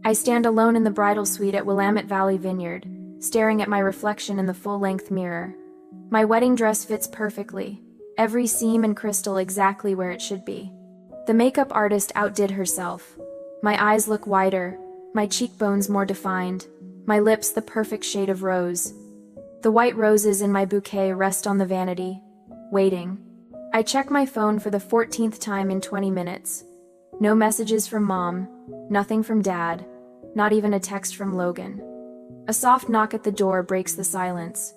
I stand alone in the bridal suite at Willamette Valley Vineyard, staring at my reflection in the full-length mirror. My wedding dress fits perfectly, every seam and crystal exactly where it should be. The makeup artist outdid herself. My eyes look wider, my cheekbones more defined, my lips the perfect shade of rose. The white roses in my bouquet rest on the vanity, waiting. I check my phone for the 14th time in 20 minutes. No messages from Mom, nothing from Dad, not even a text from Logan. A soft knock at the door breaks the silence.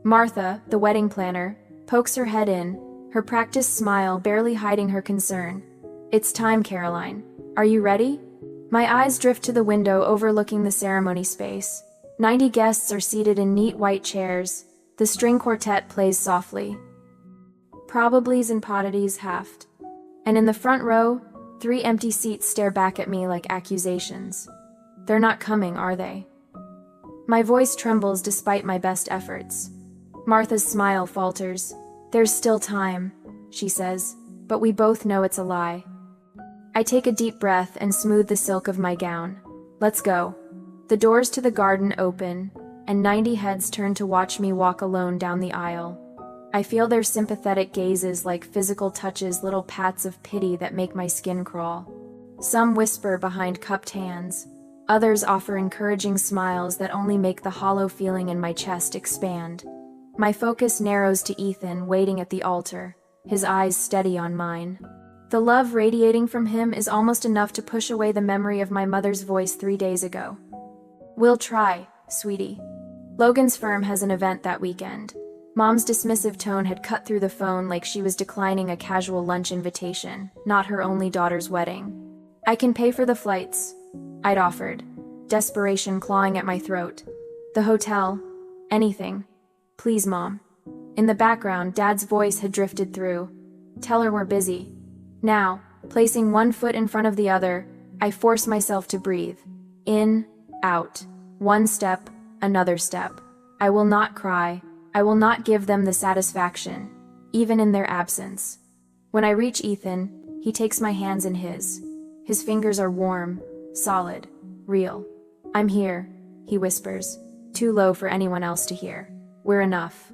Martha, the wedding planner, pokes her head in, her practiced smile barely hiding her concern. "It's time, Caroline. Are you ready?" My eyes drift to the window overlooking the ceremony space. 90 guests are seated in neat white chairs. The string quartet plays softly. Probablys and poddities halved. And in the front row, 3 empty seats stare back at me like accusations. They're not coming, are they? My voice trembles despite my best efforts. Martha's smile falters. "There's still time," she says, but we both know it's a lie. I take a deep breath and smooth the silk of my gown. Let's go. The doors to the garden open, and 90 heads turn to watch me walk alone down the aisle. I feel their sympathetic gazes like physical touches, little pats of pity that make my skin crawl. Some whisper behind cupped hands. Others offer encouraging smiles that only make the hollow feeling in my chest expand. My focus narrows to Ethan waiting at the altar, his eyes steady on mine. The love radiating from him is almost enough to push away the memory of my mother's voice 3 days ago. "We'll try, sweetie." Logan's firm has an event that weekend. Mom's dismissive tone had cut through the phone like she was declining a casual lunch invitation, not her only daughter's wedding. "I can pay for the flights," I'd offered, desperation clawing at my throat. "The hotel, anything. Please, Mom." In the background, Dad's voice had drifted through. "Tell her we're busy." Now, placing one foot in front of the other, I force myself to breathe. In, out, one step, another step. I will not cry. I will not give them the satisfaction, even in their absence. When I reach Ethan, he takes my hands in his. His fingers are warm, solid, real. "I'm here," he whispers, too low for anyone else to hear. "We're enough."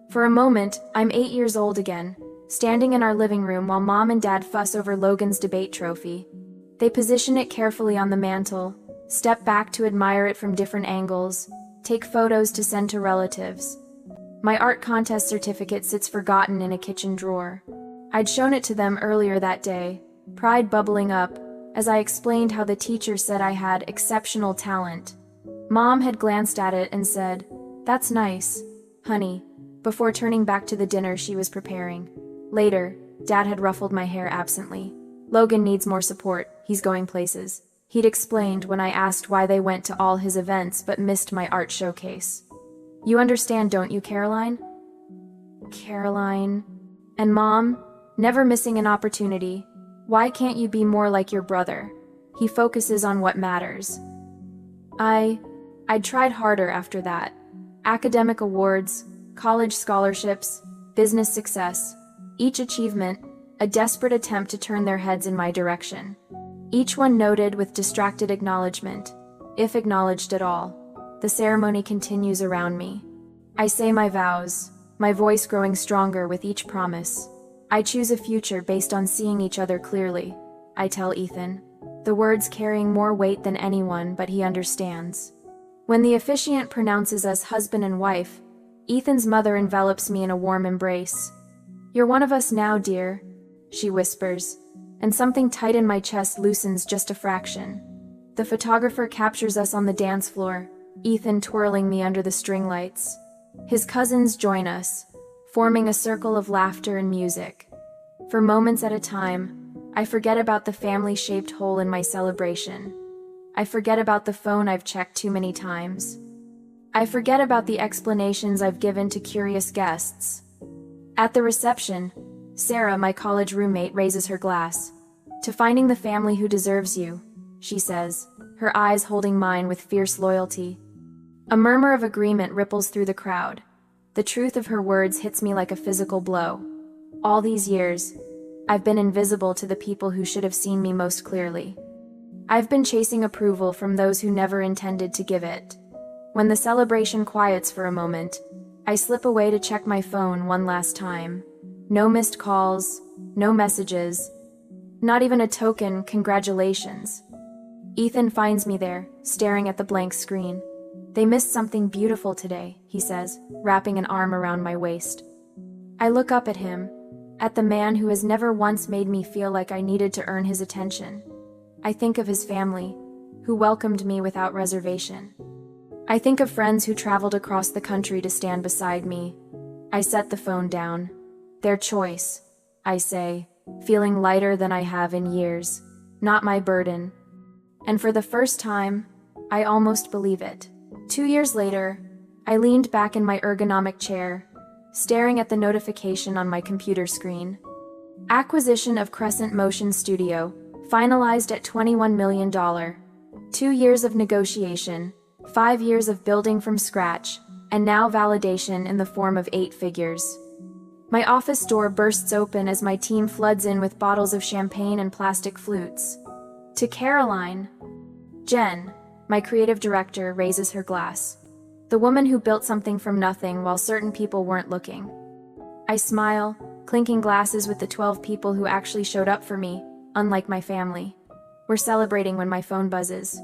For a moment, I'm 8 years old again, standing in our living room while Mom and Dad fuss over Logan's debate trophy. They position it carefully on the mantle, step back to admire it from different angles, take photos to send to relatives. My art contest certificate sits forgotten in a kitchen drawer. I'd shown it to them earlier that day, pride bubbling up, as I explained how the teacher said I had exceptional talent. Mom had glanced at it and said, "That's nice, honey," before turning back to the dinner she was preparing. Later, Dad had ruffled my hair absently. "Logan needs more support, he's going places," he'd explained when I asked why they went to all his events but missed my art showcase. "You understand, don't you, Caroline?" Caroline. And Mom, never missing an opportunity. "Why can't you be more like your brother? He focuses on what matters." I'd tried harder after that. Academic awards, college scholarships, business success. Each achievement, a desperate attempt to turn their heads in my direction. Each one noted with distracted acknowledgement, if acknowledged at all. The ceremony continues around me. I say my vows, my voice growing stronger with each promise. I choose a future based on seeing each other clearly, I tell Ethan, the words carrying more weight than anyone, but he understands. When the officiant pronounces us husband and wife, Ethan's mother envelops me in a warm embrace. "You're one of us now, dear," she whispers, and something tight in my chest loosens just a fraction. The photographer captures us on the dance floor, Ethan twirling me under the string lights. His cousins join us, forming a circle of laughter and music. For moments at a time, I forget about the family-shaped hole in my celebration. I forget about the phone I've checked too many times. I forget about the explanations I've given to curious guests. At the reception, Sarah, my college roommate, raises her glass. "To finding the family who deserves you," she says, her eyes holding mine with fierce loyalty. A murmur of agreement ripples through the crowd. The truth of her words hits me like a physical blow. All these years, I've been invisible to the people who should have seen me most clearly. I've been chasing approval from those who never intended to give it. When the celebration quiets for a moment, I slip away to check my phone one last time. No missed calls, no messages, not even a token congratulations. Ethan finds me there, staring at the blank screen. "They missed something beautiful today," he says, wrapping an arm around my waist. I look up at him, at the man who has never once made me feel like I needed to earn his attention. I think of his family, who welcomed me without reservation. I think of friends who traveled across the country to stand beside me. I set the phone down. Their choice, I say, feeling lighter than I have in years, not my burden. And for the first time, I almost believe it. 2 years later, I leaned back in my ergonomic chair, staring at the notification on my computer screen. Acquisition of Crescent Motion Studio, finalized at $21 million. 2 years of negotiation, 5 years of building from scratch, and now validation in the form of 8 figures. My office door bursts open as my team floods in with bottles of champagne and plastic flutes. To Caroline, Jen, my creative director, raises her glass. The woman who built something from nothing while certain people weren't looking. I smile, clinking glasses with the 12 people who actually showed up for me, unlike my family. We're celebrating when my phone buzzes.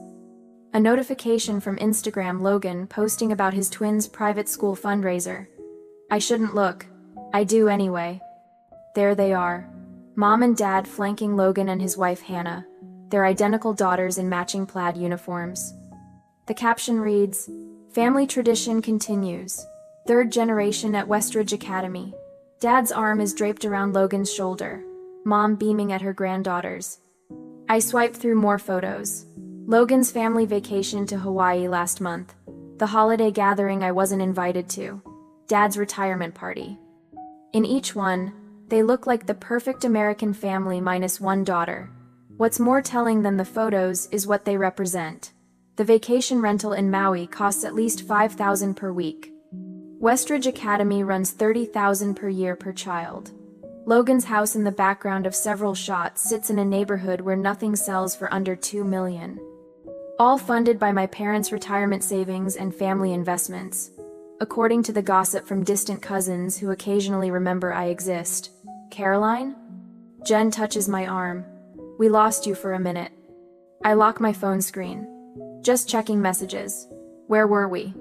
A notification from Instagram: Logan posting about his twins' private school fundraiser. I shouldn't look. I do anyway. There they are. Mom and Dad flanking Logan and his wife Hannah, their identical daughters in matching plaid uniforms. The caption reads, "Family tradition continues. 3rd generation at Westridge Academy." Dad's arm is draped around Logan's shoulder, Mom beaming at her granddaughters. I swipe through more photos. Logan's family vacation to Hawaii last month, the holiday gathering I wasn't invited to, Dad's retirement party. In each one, they look like the perfect American family minus one daughter. What's more telling than the photos is what they represent. The vacation rental in Maui costs at least $5,000 per week. Westridge Academy runs $30,000 per year per child. Logan's house in the background of several shots sits in a neighborhood where nothing sells for under $2 million. All funded by my parents' retirement savings and family investments, according to the gossip from distant cousins who occasionally remember I exist. Caroline? Jen touches my arm. "We lost you for a minute." I lock my phone screen. Just checking messages. Where were we?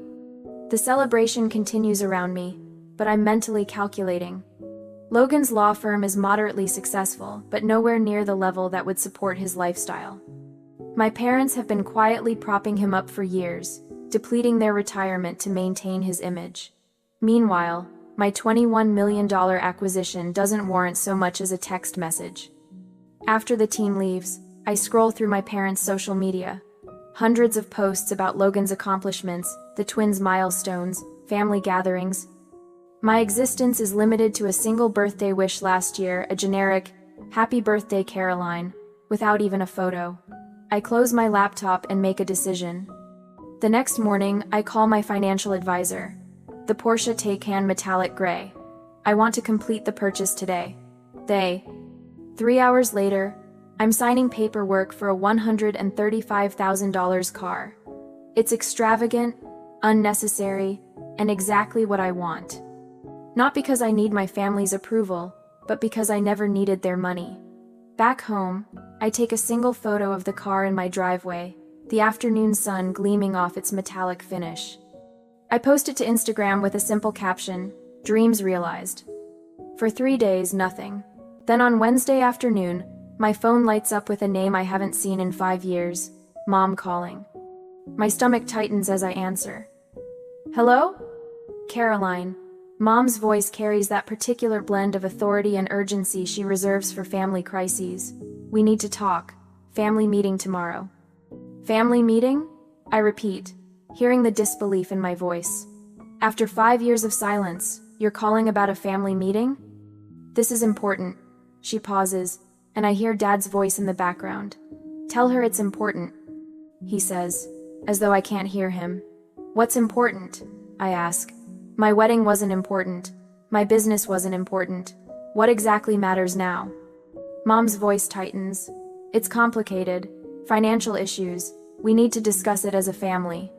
The celebration continues around me, but I'm mentally calculating. Logan's law firm is moderately successful, but nowhere near the level that would support his lifestyle. My parents have been quietly propping him up for years, depleting their retirement to maintain his image. Meanwhile, my $21 million acquisition doesn't warrant so much as a text message. After the team leaves, I scroll through my parents' social media. Hundreds of posts about Logan's accomplishments, the twins' milestones, family gatherings. My existence is limited to a single birthday wish last year, a generic, "Happy birthday, Caroline," without even a photo. I close my laptop and make a decision. The next morning, I call my financial advisor. The Porsche Taycan metallic gray. I want to complete the purchase today. 3 hours later, I'm signing paperwork for a $135,000 car. It's extravagant, unnecessary, and exactly what I want. Not because I need my family's approval, but because I never needed their money. Back home, I take a single photo of the car in my driveway, the afternoon sun gleaming off its metallic finish. I post it to Instagram with a simple caption, "Dreams realized." For 3 days, nothing. Then on Wednesday afternoon, my phone lights up with a name I haven't seen in 5 years, Mom calling. My stomach tightens as I answer. "Hello?" "Caroline." Mom's voice carries that particular blend of authority and urgency she reserves for family crises. "We need to talk. Family meeting tomorrow." "Family meeting?" I repeat, hearing the disbelief in my voice. "After 5 years of silence, you're calling about a family meeting?" "This is important." She pauses, and I hear Dad's voice in the background. "Tell her it's important," he says, as though I can't hear him. "What's important?" I ask. My wedding wasn't important. My business wasn't important. What exactly matters now? Mom's voice tightens. "It's complicated. Financial issues. We need to discuss it as a family.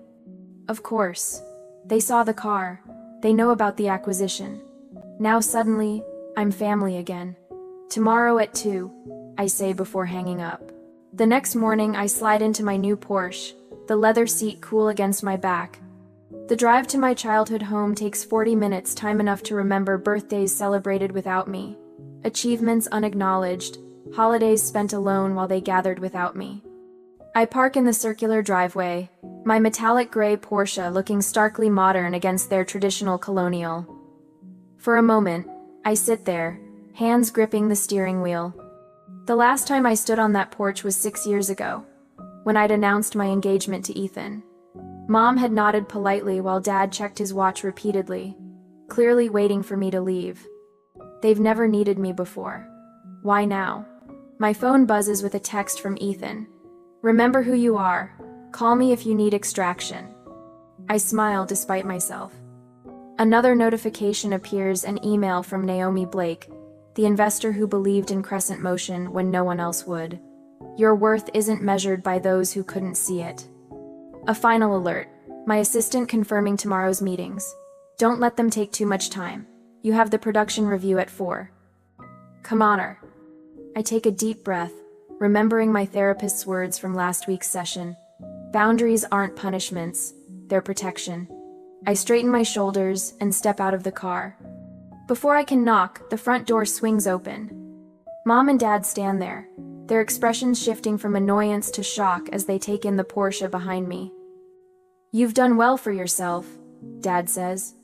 Of course. They saw the car. They know about the acquisition. Now suddenly, I'm family again. Tomorrow at 2, I say before hanging up. The next morning, I slide into my new Porsche, the leather seat cool against my back. The drive to my childhood home takes 40 minutes, time enough to remember birthdays celebrated without me, achievements unacknowledged, holidays spent alone while they gathered without me. I park in the circular driveway, my metallic gray Porsche looking starkly modern against their traditional colonial. For a moment, I sit there, hands gripping the steering wheel. The last time I stood on that porch was 6 years ago, when I'd announced my engagement to Ethan. Mom had nodded politely while Dad checked his watch repeatedly, clearly waiting for me to leave. They've never needed me before. Why now? My phone buzzes with a text from Ethan. "Remember who you are. Call me if you need extraction." I smile despite myself. Another notification appears, an email from Naomi Blake, the investor who believed in Crescent Motion when no one else would. "Your worth isn't measured by those who couldn't see it." A final alert. My assistant confirming tomorrow's meetings. Don't let them take too much time. You have the production review at 4. Come on her. I take a deep breath, remembering my therapist's words from last week's session. Boundaries aren't punishments, they're protection. I straighten my shoulders and step out of the car. Before I can knock, the front door swings open. Mom and Dad stand there, their expressions shifting from annoyance to shock as they take in the Porsche behind me. "You've done well for yourself," Dad says.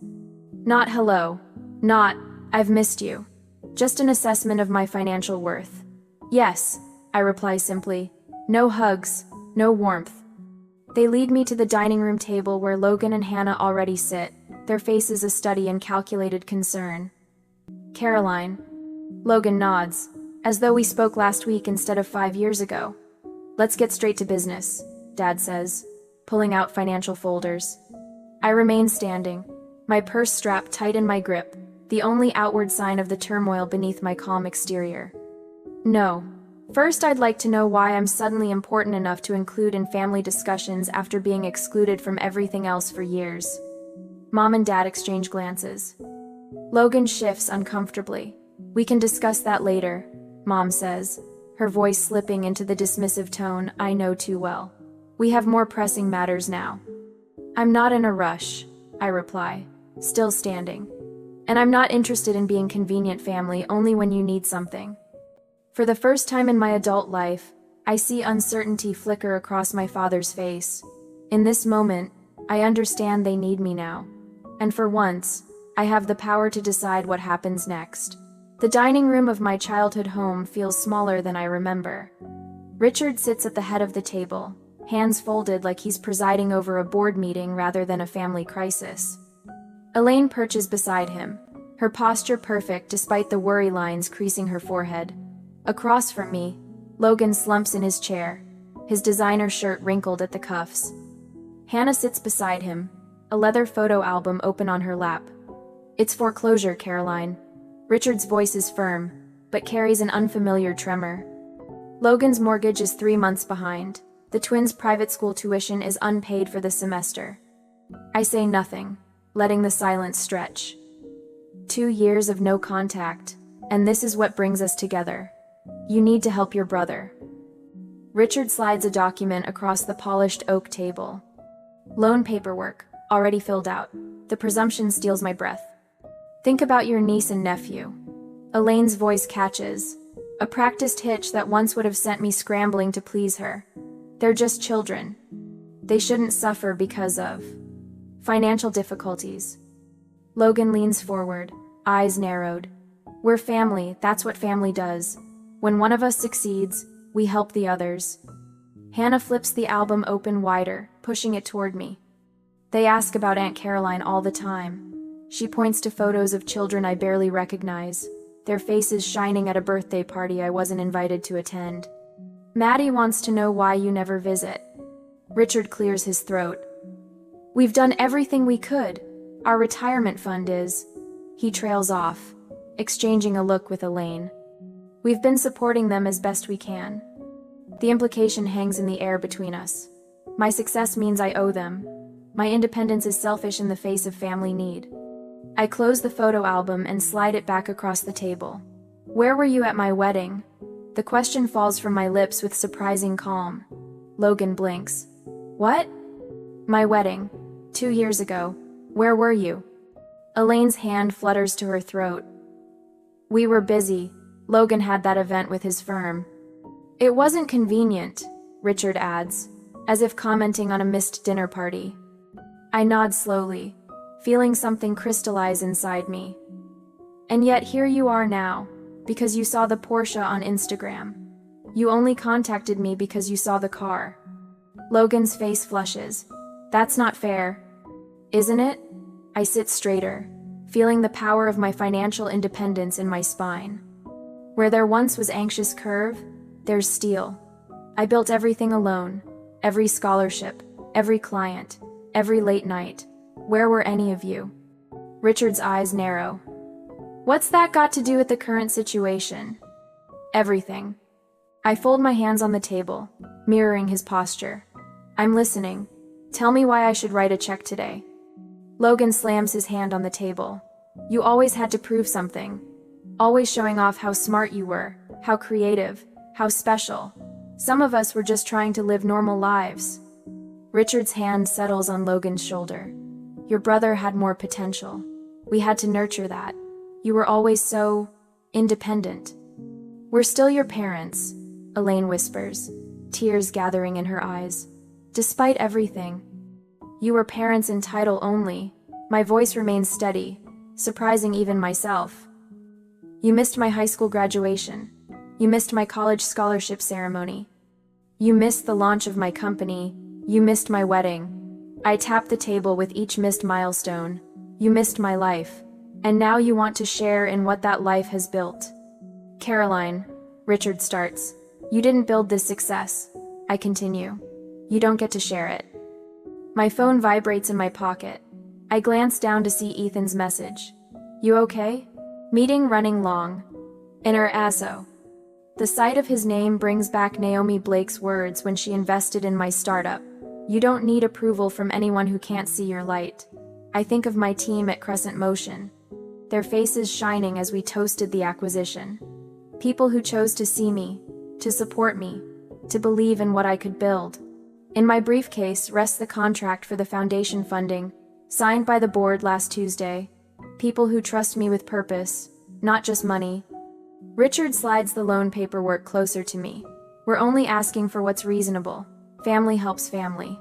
Not hello. Not, "I've missed you." Just an assessment of my financial worth. "Yes," I reply simply. No hugs, no warmth. They lead me to the dining room table where Logan and Hannah already sit, their faces a study in calculated concern. "Caroline." Logan nods, as though we spoke last week instead of 5 years ago. "Let's get straight to business," Dad says, pulling out financial folders. I remain standing, my purse strapped tight in my grip, the only outward sign of the turmoil beneath my calm exterior. "No. First, I'd like to know why I'm suddenly important enough to include in family discussions after being excluded from everything else for years." Mom and Dad exchange glances. Logan shifts uncomfortably. "We can discuss that later," Mom says, her voice slipping into the dismissive tone I know too well. "We have more pressing matters now." "I'm not in a rush," I reply, still standing. "And I'm not interested in being convenient family only when you need something." For the first time in my adult life, I see uncertainty flicker across my father's face. In this moment, I understand they need me now. And for once, I have the power to decide what happens next. The dining room of my childhood home feels smaller than I remember. Richard sits at the head of the table, hands folded like he's presiding over a board meeting rather than a family crisis. Elaine perches beside him, her posture perfect despite the worry lines creasing her forehead. Across from me, Logan slumps in his chair, his designer shirt wrinkled at the cuffs. Hannah sits beside him, a leather photo album open on her lap. "It's foreclosure, Caroline." Richard's voice is firm, but carries an unfamiliar tremor. Logan's mortgage is 3 months behind. The twins' private school tuition is unpaid for the semester. I say nothing, letting the silence stretch. 2 years of no contact, and this is what brings us together. You need to help your brother. Richard slides a document across the polished oak table. Loan paperwork, already filled out. The presumption steals my breath. "Think about your niece and nephew." Elaine's voice catches, a practiced hitch that once would have sent me scrambling to please her. "They're just children. They shouldn't suffer because of financial difficulties." Logan leans forward, eyes narrowed. "We're family, that's what family does. When one of us succeeds, we help the others." Hannah flips the album open wider, pushing it toward me. "They ask about Aunt Caroline all the time." She points to photos of children I barely recognize, their faces shining at a birthday party I wasn't invited to attend. "Maddie wants to know why you never visit." Richard clears his throat. "We've done everything we could. Our retirement fund is." He trails off, exchanging a look with Elaine. "We've been supporting them as best we can." The implication hangs in the air between us. My success means I owe them. My independence is selfish in the face of family need. I close the photo album and slide it back across the table. Where were you at my wedding? The question falls from my lips with surprising calm. Logan blinks. What? My wedding. 2 years ago. Where were you? Elaine's hand flutters to her throat. We were busy. Logan had that event with his firm. It wasn't convenient, Richard adds, as if commenting on a missed dinner party. I nod slowly, feeling something crystallize inside me. And yet here you are now, because you saw the Porsche on Instagram. You only contacted me because you saw the car. Logan's face flushes. That's not fair. Isn't it? I sit straighter, feeling the power of my financial independence in my spine. Where there once was anxious curve, there's steel. I built everything alone, every scholarship, every client, every late night. Where were any of you? Richard's eyes narrow. What's that got to do with the current situation? Everything. I fold my hands on the table, mirroring his posture. I'm listening. Tell me why I should write a check today. Logan slams his hand on the table. You always had to prove something. Always showing off how smart you were, how creative, how special. Some of us were just trying to live normal lives. Richard's hand settles on Logan's shoulder. Your brother had more potential. We had to nurture that. You were always so independent. We're still your parents, Elaine whispers, tears gathering in her eyes. Despite everything, you were parents in title only. My voice remains steady, surprising even myself. You missed my high school graduation. You missed my college scholarship ceremony. You missed the launch of my company. You missed my wedding. I tapped the table with each missed milestone. You missed my life. And now you want to share in what that life has built. Caroline, Richard starts. You didn't build this success. I continue. You don't get to share it. My phone vibrates in my pocket. I glance down to see Ethan's message. You okay? Meeting running long. Inner ASO. The sight of his name brings back Naomi Blake's words when she invested in my startup. You don't need approval from anyone who can't see your light. I think of my team at Crescent Motion. Their faces shining as we toasted the acquisition. People who chose to see me, to support me, to believe in what I could build. In my briefcase rests the contract for the foundation funding, signed by the board last Tuesday. People who trust me with purpose, not just money. Richard slides the loan paperwork closer to me. We're only asking for what's reasonable. Family helps family.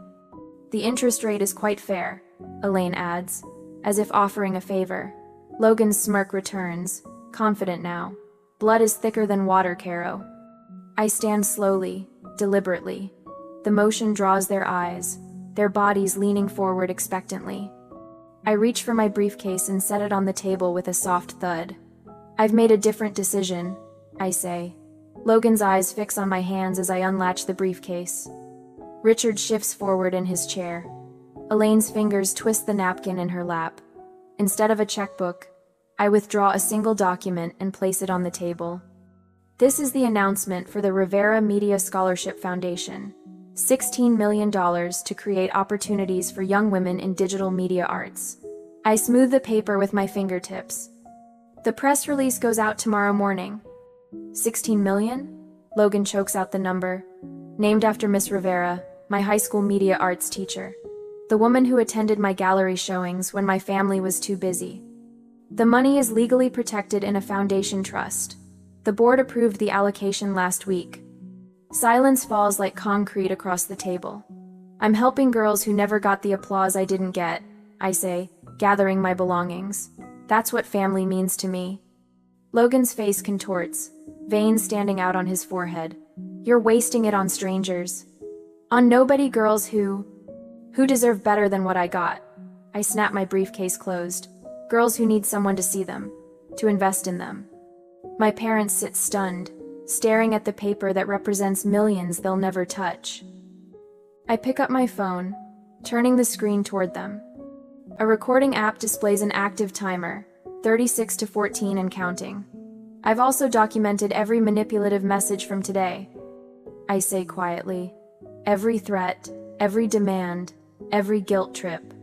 The interest rate is quite fair, Elaine adds, as if offering a favor. Logan's smirk returns, confident now. Blood is thicker than water, Caro. I stand slowly, deliberately. The motion draws their eyes, their bodies leaning forward expectantly. I reach for my briefcase and set it on the table with a soft thud. I've made a different decision, I say. Logan's eyes fix on my hands as I unlatch the briefcase. Richard shifts forward in his chair. Elaine's fingers twist the napkin in her lap. Instead of a checkbook, I withdraw a single document and place it on the table. This is the announcement for the Rivera Media Scholarship Foundation. $16 million to create opportunities for young women in digital media arts. I smooth the paper with my fingertips. The press release goes out tomorrow morning. 16 million? Logan chokes out the number. Named after Miss Rivera, my high school media arts teacher. The woman who attended my gallery showings when my family was too busy. The money is legally protected in a foundation trust. The board approved the allocation last week. Silence falls like concrete across the table. I'm helping girls who never got the applause I didn't get, I say, gathering my belongings. That's what family means to me. Logan's face contorts, veins standing out on his forehead. You're wasting it on strangers. On nobody girls who deserve better than what I got. I snap my briefcase closed. Girls who need someone to see them, to invest in them. My parents sit stunned, staring at the paper that represents millions they'll never touch. I pick up my phone, turning the screen toward them. A recording app displays an active timer, 36 to 14 and counting. I've also documented every manipulative message from today. I say quietly. Every threat, every demand, every guilt trip.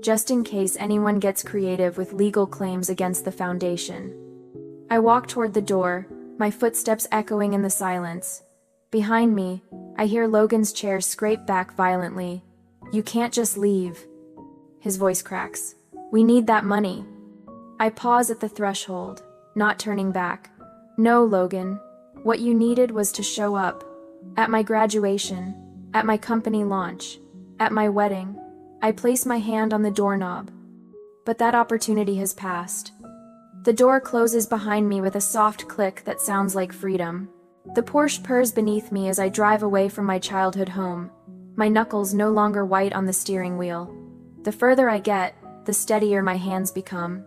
Just in case anyone gets creative with legal claims against the foundation. I walk toward the door, my footsteps echoing in the silence. Behind me, I hear Logan's chair scrape back violently. You can't just leave. His voice cracks. We need that money. I pause at the threshold, not turning back. No, Logan. What you needed was to show up. At my graduation, at my company launch, at my wedding. I place my hand on the doorknob. But that opportunity has passed. The door closes behind me with a soft click that sounds like freedom. The Porsche purrs beneath me as I drive away from my childhood home, my knuckles no longer white on the steering wheel. The further I get, the steadier my hands become.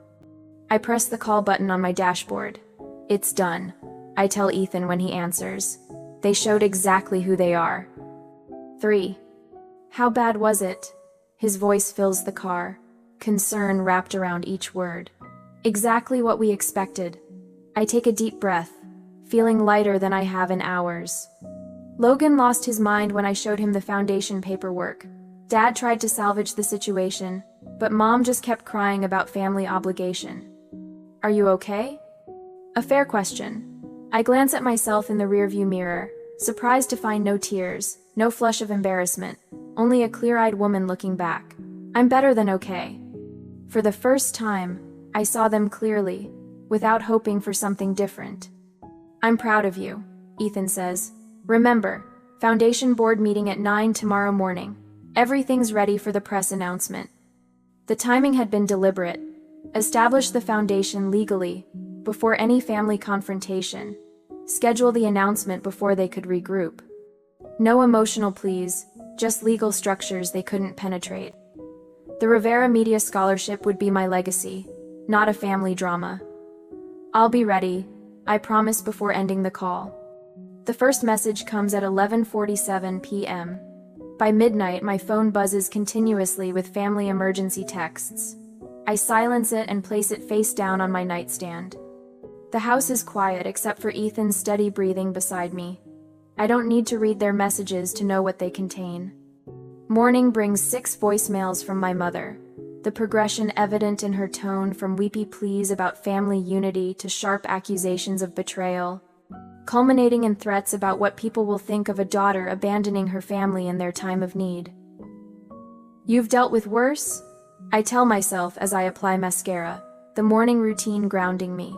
I press the call button on my dashboard. It's done, I tell Ethan when he answers. They showed exactly who they are. 3. How bad was it? His voice fills the car, concern wrapped around each word. Exactly what we expected. I take a deep breath, feeling lighter than I have in hours. Logan lost his mind when I showed him the foundation paperwork. Dad tried to salvage the situation, but Mom just kept crying about family obligation. Are you okay? A fair question. I glance at myself in the rearview mirror, surprised to find no tears, no flush of embarrassment, only a clear-eyed woman looking back. I'm better than okay. For the first time, I saw them clearly, without hoping for something different. I'm proud of you, Ethan says. Remember, Foundation Board meeting at 9 tomorrow morning. Everything's ready for the press announcement. The timing had been deliberate. Establish the foundation legally, before any family confrontation. Schedule the announcement before they could regroup. No emotional pleas, just legal structures they couldn't penetrate. The Rivera Media Scholarship would be my legacy, not a family drama. I'll be ready, I promise before ending the call. The first message comes at 11:47 p.m. By midnight, my phone buzzes continuously with family emergency texts. I silence it and place it face down on my nightstand. The house is quiet except for Ethan's steady breathing beside me. I don't need to read their messages to know what they contain. Morning brings 6 voicemails from my mother, the progression evident in her tone from weepy pleas about family unity to sharp accusations of betrayal, culminating in threats about what people will think of a daughter abandoning her family in their time of need. You've dealt with worse? I tell myself as I apply mascara, the morning routine grounding me.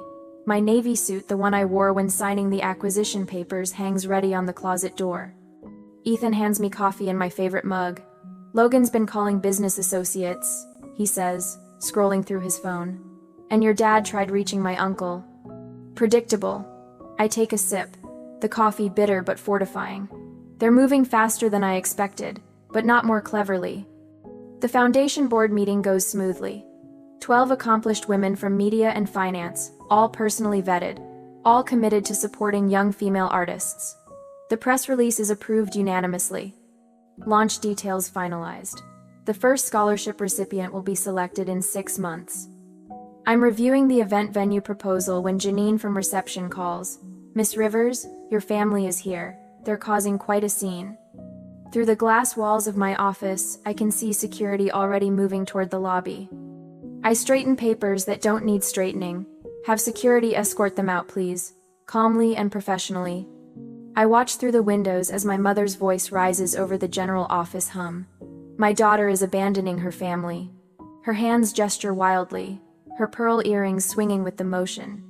My navy suit, the one I wore when signing the acquisition papers, hangs ready on the closet door. Ethan hands me coffee in my favorite mug. Logan's been calling business associates, he says, scrolling through his phone. And your dad tried reaching my uncle. Predictable. I take a sip, the coffee bitter but fortifying. They're moving faster than I expected, but not more cleverly. The foundation board meeting goes smoothly. 12 accomplished women from media and finance, all personally vetted, all committed to supporting young female artists. The press release is approved unanimously. Launch details finalized. The first scholarship recipient will be selected in 6 months. I'm reviewing the event venue proposal when Janine from reception calls. Miss Rivers, your family is here. They're causing quite a scene. Through the glass walls of my office, I can see security already moving toward the lobby. I straighten papers that don't need straightening. Have security escort them out, please. Calmly and professionally. I watch through the windows as my mother's voice rises over the general office hum. My daughter is abandoning her family. Her hands gesture wildly, her pearl earrings swinging with the motion.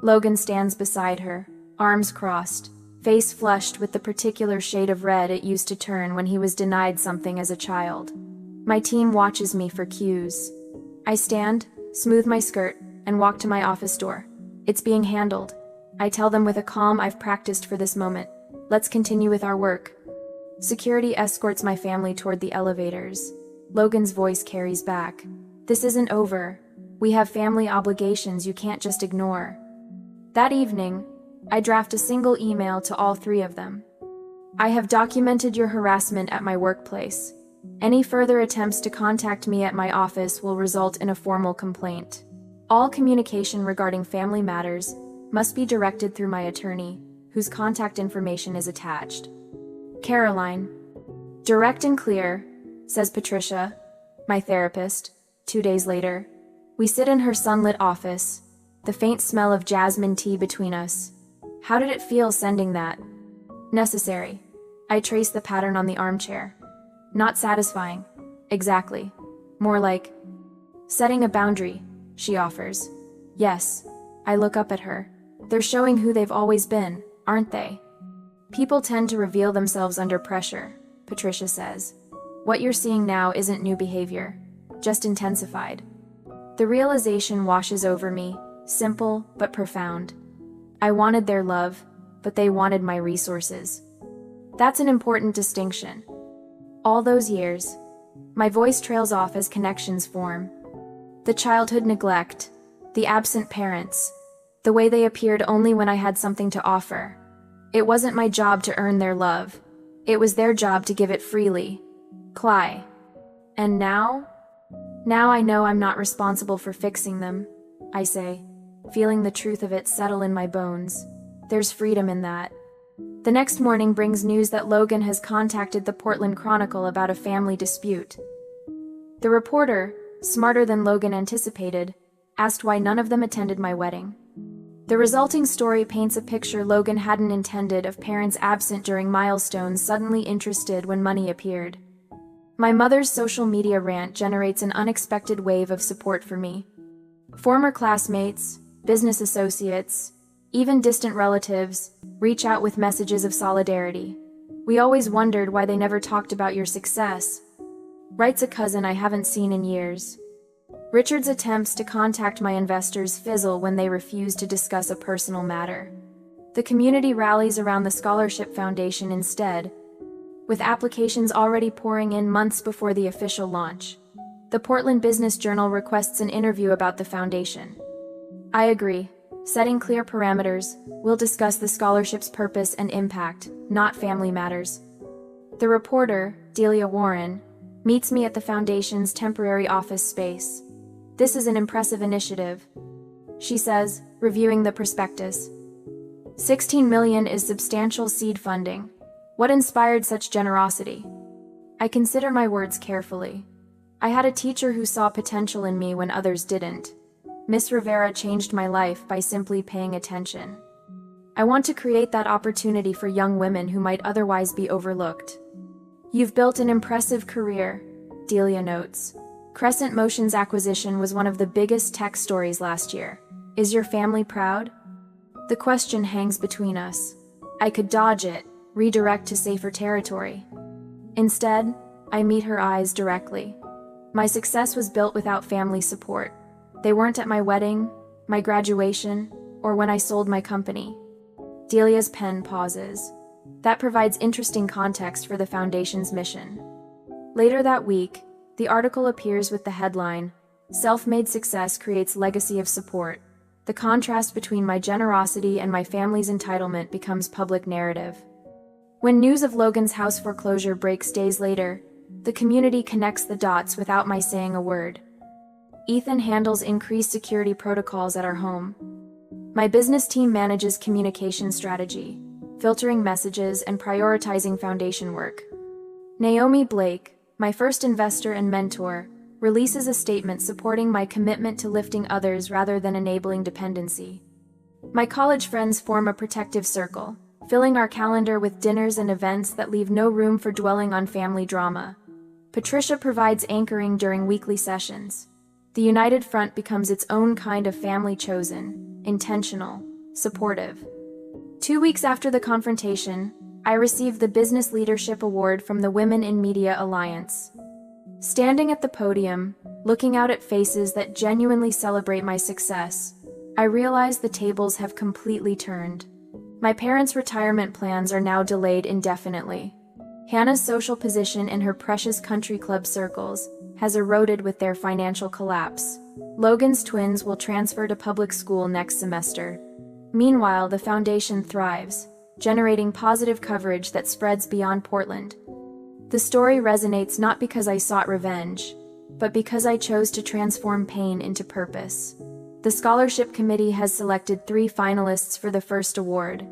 Logan stands beside her, arms crossed, face flushed with the particular shade of red it used to turn when he was denied something as a child. My team watches me for cues. I stand, smooth my skirt, and walk to my office door. It's being handled. I tell them with a calm I've practiced for this moment. Let's continue with our work. Security escorts my family toward the elevators. Logan's voice carries back. This isn't over. We have family obligations you can't just ignore. That evening, I draft a single email to all 3 of them. I have documented your harassment at my workplace. Any further attempts to contact me at my office will result in a formal complaint. All communication regarding family matters must be directed through my attorney, whose contact information is attached. Caroline. Direct and clear, says Patricia, my therapist, 2 days later. We sit in her sunlit office, the faint smell of jasmine tea between us. How did it feel sending that? Necessary. I trace the pattern on the armchair. Not satisfying. Exactly. More like setting a boundary, she offers. Yes. I look up at her. They're showing who they've always been, aren't they? People tend to reveal themselves under pressure, Patricia says. What you're seeing now isn't new behavior, just intensified. The realization washes over me, simple but profound. I wanted their love, but they wanted my resources. That's an important distinction. All those years, my voice trails off as connections form. The childhood neglect, the absent parents, the way they appeared only when I had something to offer. It wasn't my job to earn their love. It was their job to give it freely. Cly. And now? Now I know I'm not responsible for fixing them, I say, feeling the truth of it settle in my bones. There's freedom in that. The next morning brings news that Logan has contacted the Portland Chronicle about a family dispute. The reporter, smarter than Logan anticipated, asked why none of them attended my wedding. The resulting story paints a picture Logan hadn't intended of parents absent during milestones suddenly interested when money appeared. My mother's social media rant generates an unexpected wave of support for me. Former classmates, business associates, even distant relatives reach out with messages of solidarity. We always wondered why they never talked about your success, writes a cousin I haven't seen in years. Richard's attempts to contact my investors fizzle when they refuse to discuss a personal matter. The community rallies around the Scholarship Foundation instead, with applications already pouring in months before the official launch. The Portland Business Journal requests an interview about the foundation. I agree. Setting clear parameters, we'll discuss the scholarship's purpose and impact, not family matters. The reporter, Delia Warren, meets me at the foundation's temporary office space. This is an impressive initiative, she says, reviewing the prospectus. $16 million is substantial seed funding. What inspired such generosity? I consider my words carefully. I had a teacher who saw potential in me when others didn't. Miss Rivera changed my life by simply paying attention. I want to create that opportunity for young women who might otherwise be overlooked. You've built an impressive career, Delia notes. Crescent Motion's acquisition was one of the biggest tech stories last year. Is your family proud? The question hangs between us. I could dodge it, redirect to safer territory. Instead, I meet her eyes directly. My success was built without family support. They weren't at my wedding, my graduation, or when I sold my company. Delia's pen pauses. That provides interesting context for the foundation's mission. Later that week, the article appears with the headline, "Self-made success creates legacy of support." The contrast between my generosity and my family's entitlement becomes public narrative. When news of Logan's house foreclosure breaks days later, the community connects the dots without my saying a word. Ethan handles increased security protocols at our home. My business team manages communication strategy, filtering messages and prioritizing foundation work. Naomi Blake, my first investor and mentor, releases a statement supporting my commitment to lifting others rather than enabling dependency. My college friends form a protective circle, filling our calendar with dinners and events that leave no room for dwelling on family drama. Patricia provides anchoring during weekly sessions. The United Front becomes its own kind of family, chosen, intentional, supportive. 2 weeks after the confrontation, I received the Business Leadership Award from the Women in Media Alliance. Standing at the podium, looking out at faces that genuinely celebrate my success, I realize the tables have completely turned. My parents' retirement plans are now delayed indefinitely. Hannah's social position in her precious country club circles has eroded with their financial collapse. Logan's twins will transfer to public school next semester. Meanwhile, the foundation thrives, generating positive coverage that spreads beyond Portland. The story resonates not because I sought revenge, but because I chose to transform pain into purpose. The scholarship committee has selected 3 finalists for the first award.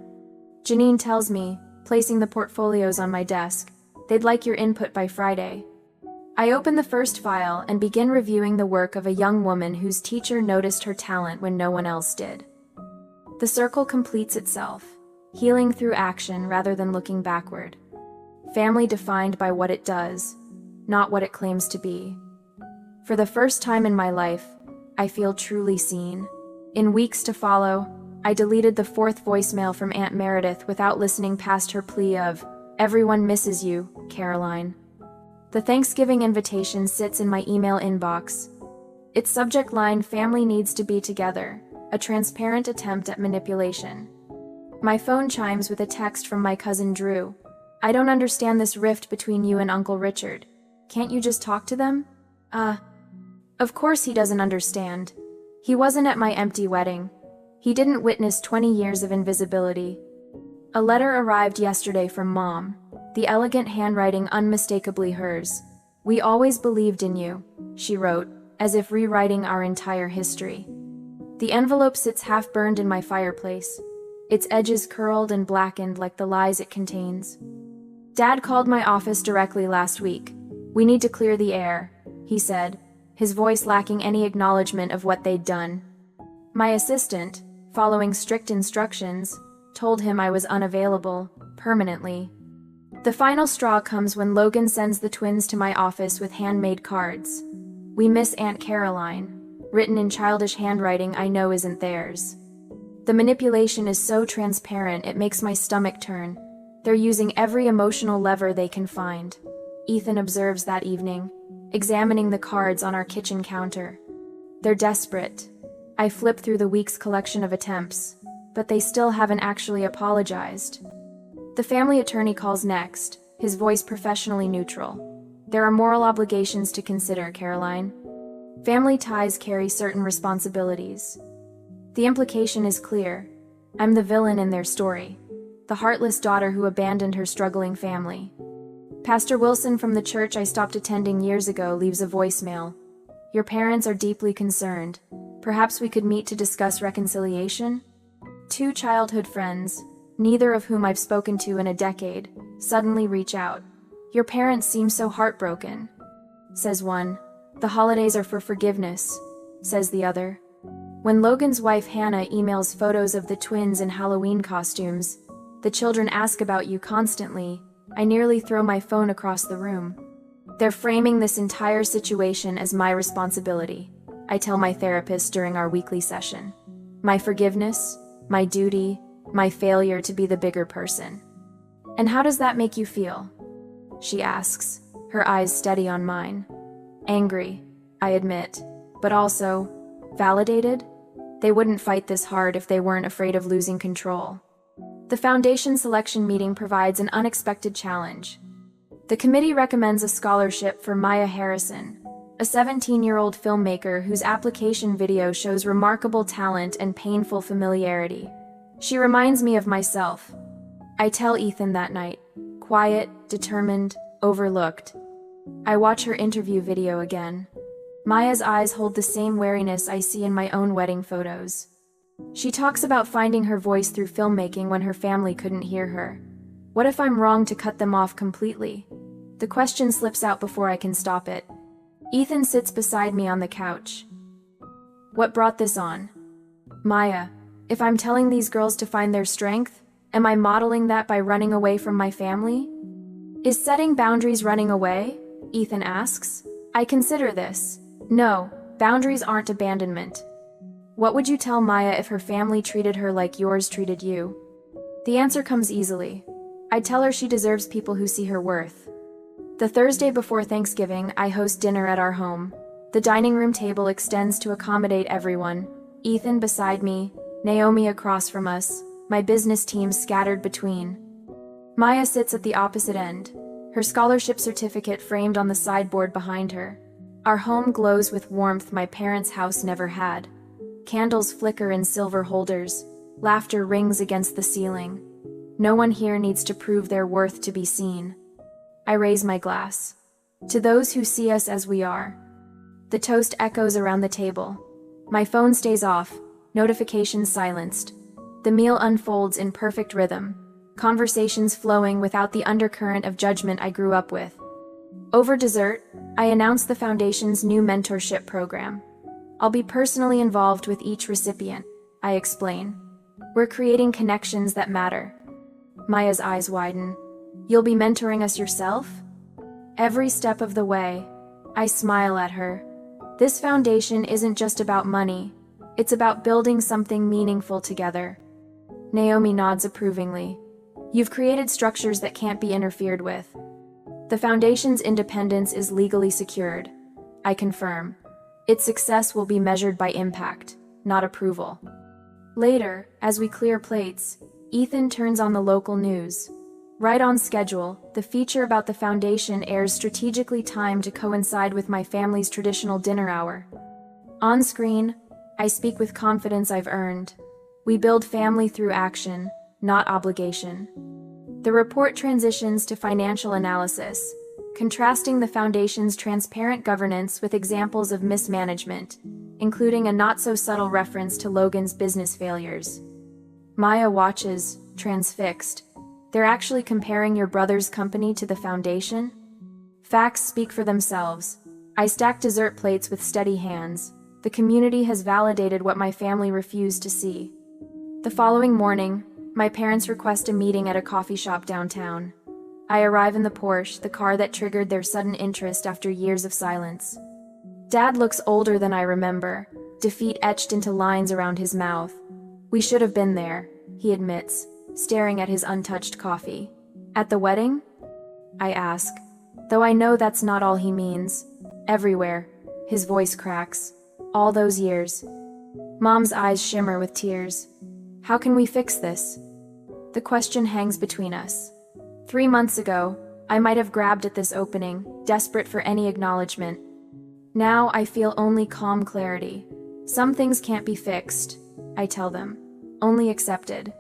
Janine tells me, placing the portfolios on my desk. They'd like your input by Friday. I open the first file and begin reviewing the work of a young woman whose teacher noticed her talent when no one else did. The circle completes itself, healing through action rather than looking backward. Family defined by what it does, not what it claims to be. For the first time in my life, I feel truly seen. In weeks to follow, I deleted the fourth voicemail from Aunt Meredith without listening past her plea of, "Everyone misses you, Caroline." The Thanksgiving invitation sits in my email inbox. Its subject line, "Family needs to be together," a transparent attempt at manipulation. My phone chimes with a text from my cousin Drew. "I don't understand this rift between you and Uncle Richard. Can't you just talk to them?" Of course he doesn't understand. He wasn't at my empty wedding. He didn't witness 20 years of invisibility. A letter arrived yesterday from Mom, the elegant handwriting unmistakably hers. "We always believed in you," she wrote, as if rewriting our entire history. The envelope sits half-burned in my fireplace, its edges curled and blackened like the lies it contains. Dad called my office directly last week. "We need to clear the air," he said, his voice lacking any acknowledgement of what they'd done. My assistant, following strict instructions, told him I was unavailable, permanently. The final straw comes when Logan sends the twins to my office with handmade cards. "We miss Aunt Caroline," written in childish handwriting I know isn't theirs. The manipulation is so transparent it makes my stomach turn. They're using every emotional lever they can find. Ethan observes that evening, examining the cards on our kitchen counter. They're desperate. I flip through the week's collection of attempts, but they still haven't actually apologized. The family attorney calls next, his voice professionally neutral. "There are moral obligations to consider, Caroline. Family ties carry certain responsibilities." The implication is clear. I'm the villain in their story, the heartless daughter who abandoned her struggling family. Pastor Wilson from the church I stopped attending years ago leaves a voicemail. "Your parents are deeply concerned. Perhaps we could meet to discuss reconciliation?" Two childhood friends, neither of whom I've spoken to in a decade, suddenly reach out. "Your parents seem so heartbroken," says one. "The holidays are for forgiveness," says the other. When Logan's wife Hannah emails photos of the twins in Halloween costumes, "The children ask about you constantly," I nearly throw my phone across the room. They're framing this entire situation as my responsibility, I tell my therapist during our weekly session. My forgiveness, my duty, my failure to be the bigger person. "And how does that make you feel?" she asks, her eyes steady on mine. "Angry," I admit, but also validated. They wouldn't fight this hard if they weren't afraid of losing control. The foundation selection meeting provides an unexpected challenge. The committee recommends a scholarship for Maya Harrison, a 17-year-old filmmaker whose application video shows remarkable talent and painful familiarity. She reminds me of myself. I tell Ethan that night, quiet, determined, overlooked. I watch her interview video again. Maya's eyes hold the same wariness I see in my own wedding photos. She talks about finding her voice through filmmaking when her family couldn't hear her. What if I'm wrong to cut them off completely? The question slips out before I can stop it. Ethan sits beside me on the couch. "What brought this on?" "Maya, if I'm telling these girls to find their strength, am I modeling that by running away from my family?" "Is setting boundaries running away?" Ethan asks. I consider this. No, boundaries aren't abandonment. What would you tell Maya if her family treated her like yours treated you? The answer comes easily. I'd tell her she deserves people who see her worth. The Thursday before Thanksgiving, I host dinner at our home. The dining room table extends to accommodate everyone. Ethan beside me, Naomi across from us, my business team scattered between. Maya sits at the opposite end, her scholarship certificate framed on the sideboard behind her. Our home glows with warmth my parents' house never had. Candles flicker in silver holders. Laughter rings against the ceiling. No one here needs to prove their worth to be seen. I raise my glass. To those who see us as we are. The toast echoes around the table. My phone stays off, notifications silenced. The meal unfolds in perfect rhythm. conversations flowing without the undercurrent of judgment I grew up with. Over dessert, I announced the Foundation's new mentorship program. I'll be personally involved with each recipient, I explain. We're creating connections that matter. Maya's eyes widen. You'll be mentoring us yourself? Every step of the way. I smile at her. This foundation isn't just about money. It's about building something meaningful together. Naomi nods approvingly. You've created structures that can't be interfered with. The foundation's independence is legally secured. I confirm. Its success will be measured by impact, not approval. Later, as we clear plates, Ethan turns on the local news. Right on schedule, the feature about the foundation airs strategically timed to coincide with my family's traditional dinner hour. On screen, I speak with confidence I've earned. We build family through action, not obligation. The report transitions to financial analysis, contrasting the foundation's transparent governance with examples of mismanagement, including a not-so-subtle reference to Logan's business failures. Maya watches, transfixed. They're actually comparing your brother's company to the foundation? Facts speak for themselves. I stack dessert plates with steady hands. The community has validated what my family refused to see. The following morning, my parents request a meeting at a coffee shop downtown. I arrive in the Porsche, the car that triggered their sudden interest after years of silence. Dad looks older than I remember, defeat etched into lines around his mouth. We should have been there, he admits, staring at his untouched coffee. At the wedding? I ask, though I know that's not all he means. Everywhere. His voice cracks. All those years. Mom's eyes shimmer with tears. How can we fix this? The question hangs between us. 3 months ago, I might have grabbed at this opening, desperate for any acknowledgement. Now I feel only calm clarity. Some things can't be fixed, I tell them. Only accepted.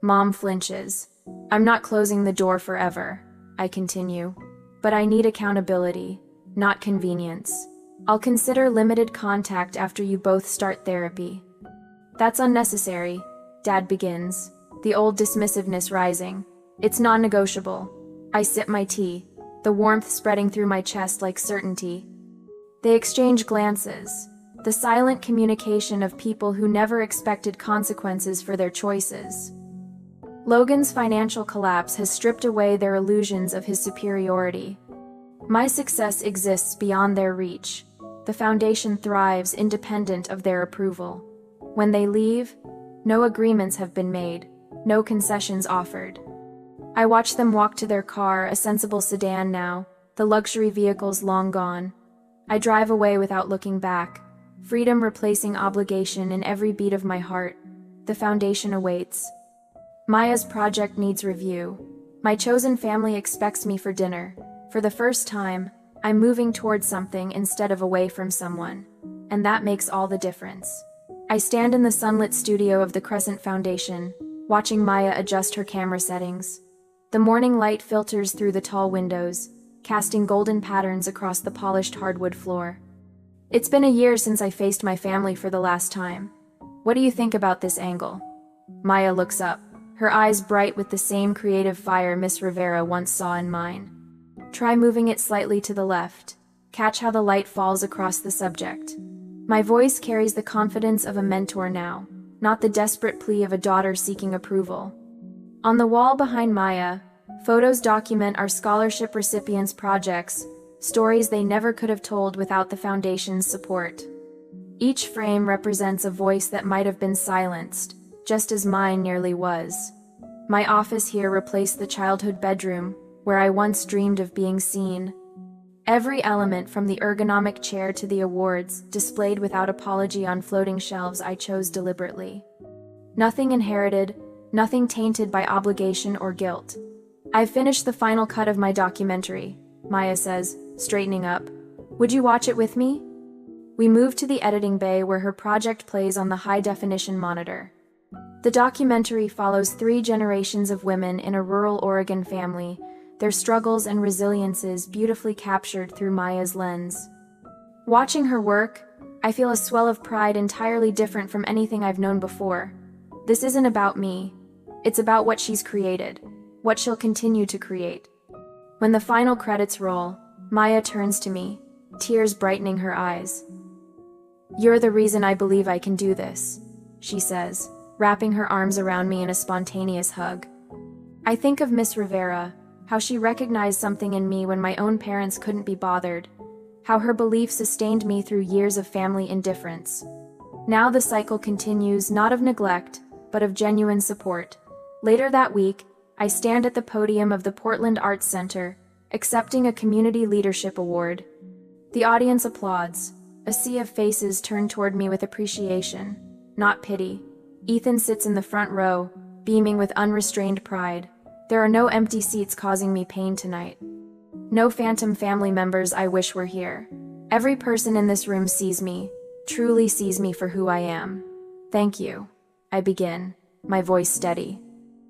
Mom flinches. I'm not closing the door forever, I continue. But I need accountability, not convenience. I'll consider limited contact after you both start therapy. That's unnecessary, Dad begins, the old dismissiveness rising. It's non-negotiable. I sip my tea, the warmth spreading through my chest like certainty. They exchange glances, the silent communication of people who never expected consequences for their choices. Logan's financial collapse has stripped away their illusions of his superiority. My success exists beyond their reach. The foundation thrives independent of their approval. When they leave, no agreements have been made, no concessions offered. I watch them walk to their car, a sensible sedan now, the luxury vehicles long gone. I drive away without looking back, freedom replacing obligation in every beat of my heart. The foundation awaits. Maya's project needs review. My chosen family expects me for dinner. For the first time, I'm moving towards something instead of away from someone. And that makes all the difference. I stand in the sunlit studio of the Crescent Foundation, watching Maya adjust her camera settings. The morning light filters through the tall windows, casting golden patterns across the polished hardwood floor. It's been a year since I faced my family for the last time. What do you think about this angle? Maya looks up, her eyes bright with the same creative fire Miss Rivera once saw in mine. Try moving it slightly to the left. Catch how the light falls across the subject. My voice carries the confidence of a mentor now, not the desperate plea of a daughter seeking approval. On the wall behind Maya, photos document our scholarship recipients' projects, stories they never could have told without the foundation's support. Each frame represents a voice that might have been silenced, just as mine nearly was. My office here replaced the childhood bedroom, where I once dreamed of being seen. Every element from the ergonomic chair to the awards, displayed without apology on floating shelves, I chose deliberately. Nothing inherited, nothing tainted by obligation or guilt. I've finished the final cut of my documentary, Maya says, straightening up. Would you watch it with me? We move to the editing bay where her project plays on the high-definition monitor. The documentary follows 3 generations of women in a rural Oregon family, their struggles and resiliences beautifully captured through Maya's lens. Watching her work, I feel a swell of pride entirely different from anything I've known before. This isn't about me. It's about what she's created, what she'll continue to create. When the final credits roll, Maya turns to me, tears brightening her eyes. "You're the reason I believe I can do this," she says, wrapping her arms around me in a spontaneous hug. I think of Miss Rivera, how she recognized something in me when my own parents couldn't be bothered, how her belief sustained me through years of family indifference. Now the cycle continues, not of neglect, but of genuine support. Later that week, I stand at the podium of the Portland Arts Center, accepting a Community Leadership Award. The audience applauds. A sea of faces turn toward me with appreciation, not pity. Ethan sits in the front row, beaming with unrestrained pride. There are no empty seats causing me pain tonight. No phantom family members I wish were here. Every person in this room sees me, truly sees me for who I am. Thank you. I begin, my voice steady.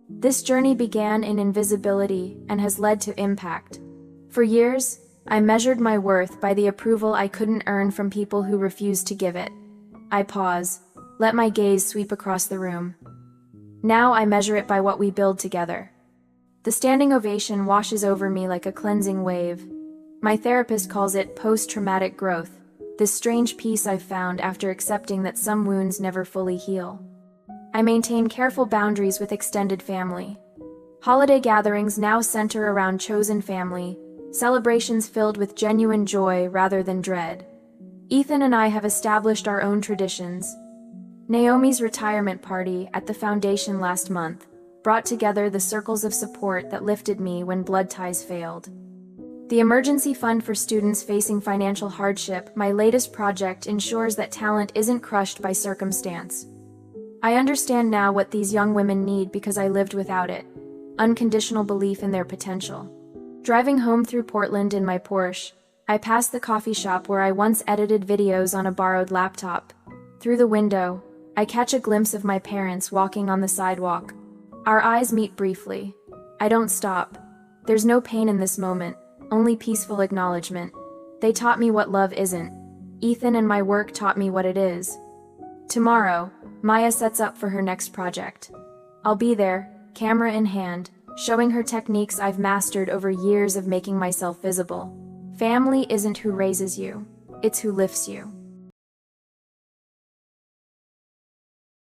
This journey began in invisibility and has led to impact. For years, I measured my worth by the approval I couldn't earn from people who refused to give it. I pause, let my gaze sweep across the room. Now I measure it by what we build together. The standing ovation washes over me like a cleansing wave. My therapist calls it post-traumatic growth, this strange peace I've found after accepting that some wounds never fully heal. I maintain careful boundaries with extended family. Holiday gatherings now center around chosen family, celebrations filled with genuine joy rather than dread. Ethan and I have established our own traditions. Naomi's retirement party at the foundation last month brought together the circles of support that lifted me when blood ties failed. The emergency fund for students facing financial hardship, my latest project, ensures that talent isn't crushed by circumstance. I understand now what these young women need because I lived without it. Unconditional belief in their potential. Driving home through Portland in my Porsche, I pass the coffee shop where I once edited videos on a borrowed laptop. Through the window, I catch a glimpse of my parents walking on the sidewalk. Our eyes meet briefly. I don't stop. There's no pain in this moment, only peaceful acknowledgement. They taught me what love isn't. Ethan and my work taught me what it is. Tomorrow, Maya sets up for her next project. I'll be there, camera in hand, showing her techniques I've mastered over years of making myself visible. Family isn't who raises you, it's who lifts you.